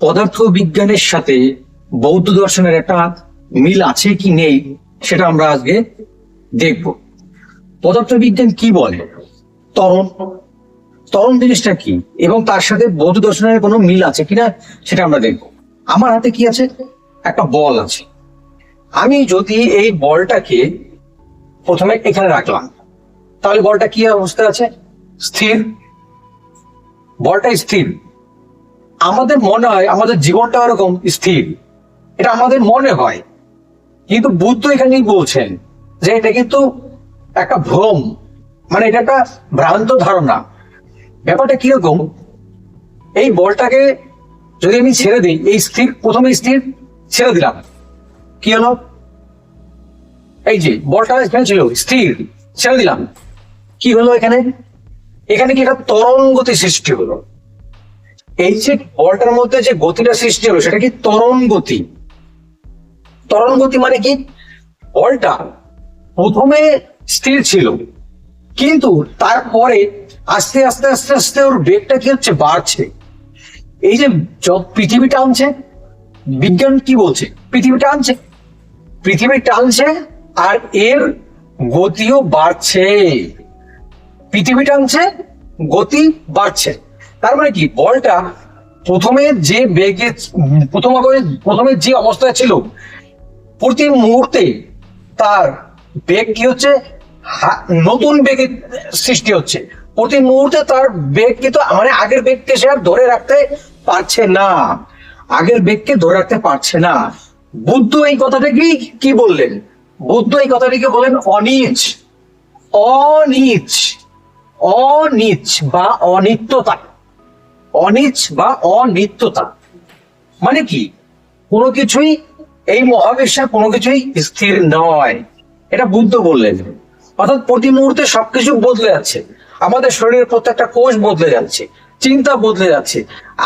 পদার্থ বিজ্ঞানের সাথে বৌদ্ধ দর্শনের একটা মিল আছে কি নেই সেটা আমরা আজকে দেখব। পদার্থ বিজ্ঞান কি বলে, ত্বরণ ত্বরণ জিনিসটা কি এবং তার সাথে বৌদ্ধ দর্শনের কোনো মিল আছে কিনা সেটা আমরা দেখব। আমার হাতে কি আছে, একটা বল আছে। আমি যদি এই বলটাকে প্রথমে এখানে রাখলাম, তাহলে বলটা কি অবস্থায় আছে, স্থির। বলটা স্থির। আমাদের মনে হয় আমাদের জীবনটা এরকম স্থির, এটা আমাদের মনে হয়, কিন্তু বুদ্ধ এখানেই বলছেন যে এটা কিন্তু একটা ভ্রম, মানে এটা একটা ভ্রান্ত ধারণা। ব্যাপারটা কিরকম, এই বলটাকে যদি আমি ছেড়ে দিই, এই স্থির, প্রথমে স্থির ছেড়ে দিলাম, কি হলো, এই যে বলটা এখানে ছিল স্থির, ছেড়ে দিলাম, কি হলো এখানে, এখানে কি একটা ত্বরণ গতি সৃষ্টি হলো। এই যে বলটার মধ্যে যে গতিটা সৃষ্টি হলো সেটা কি ত্বরণ গতি। ত্বরণ গতি মানে কি, বলটা প্রথমে স্থির ছিল, কিন্তু তারপরে আস্তে আস্তে আস্তে আস্তে ওর বেগটা কি হচ্ছে, বাড়ছে। এই যে পৃথিবী টানছে, বিজ্ঞান কি বলছে, পৃথিবী টানছে, পৃথিবী টানছে আর এর গতিও বাড়ছে। পৃথিবী টানছে, গতি বাড়ছে। তার মানে কি, বলটা প্রথমে যে বেগে, প্রথমে যে অবস্থায় ছিল, প্রতি মুহূর্তে তার বেগ কি হচ্ছে, নতুন বেগের সৃষ্টি হচ্ছে। প্রতি মুহূর্তে তার বেগ কিন্তু মানে আগের বেগকে সে আর ধরে রাখতে পারছে না, আগের বেগকে ধরে রাখতে পারছে না। বুদ্ধ এই কথাটাকে কি বললেন, বুদ্ধ এই কথাটিকে বলেন অনিচ। অনিচ, অনিচ বা অনিত্যতা। অনিচ বা অনিত্যতা মানে কি, কোনো কিছুই এই মহাবিশ্বে কোনো কিছুই স্থির নয়, এটা বুদ্ধ বললেন। অর্থাৎ প্রতি মুহূর্তে সবকিছু বদলে যাচ্ছে, আমাদের শরীরের প্রত্যেকটা কোষ বদলে যাচ্ছে, চিন্তা বদলে যাচ্ছে,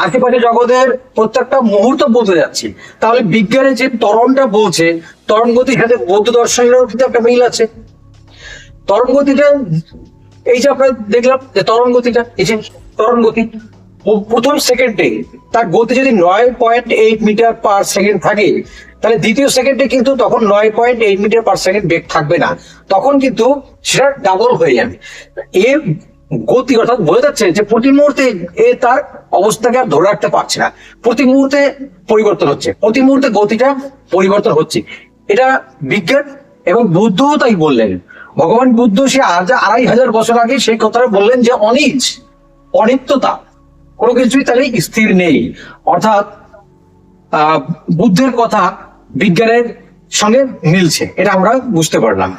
আশেপাশে জগতের প্রত্যেকটা মুহূর্ত বদলে যাচ্ছে। তাহলে বিজ্ঞানের যে ত্বরণটা বলছে, ত্বরণ গতির সাথে বৌদ্ধ দর্শনেরও কিন্তু একটা মিল আছে। ত্বরণ গতিটা এই যে আমরা দেখলাম যে ত্বরণ গতিটা, এই যে ত্বরণ গতি, প্রথম সেকেন্ডে তার গতি যদি 9.8 মিটার পার সেকেন্ড থাকে, তাহলে দ্বিতীয় সেকেন্ডে কিন্তু তখন 9.8 মিটার পার সেকেন্ড বেগ থাকবে না, তখন কিন্তু সেটা ডাবল হয়ে যাবে। এর গতি অর্থাৎ বোঝা যাচ্ছে যে প্রতি মুহূর্তে এ তার অবস্থাকে আর ধরে রাখতে পারছে না, প্রতি মুহূর্তে পরিবর্তন হচ্ছে, প্রতি মুহূর্তে গতিটা পরিবর্তন হচ্ছে। এটা বিজ্ঞান এবং বুদ্ধও তাই বললেন। ভগবান বুদ্ধ সে 2500 বছর আগে সেই কথাটা বললেন যে অনিচ, অনিত্যতা, কোনো কিছুই তাহলে স্থির নেই। অর্থাৎ বুদ্ধের কথা বিজ্ঞানের সঙ্গে মিলছে, এটা আমরা বুঝতে পারলাম।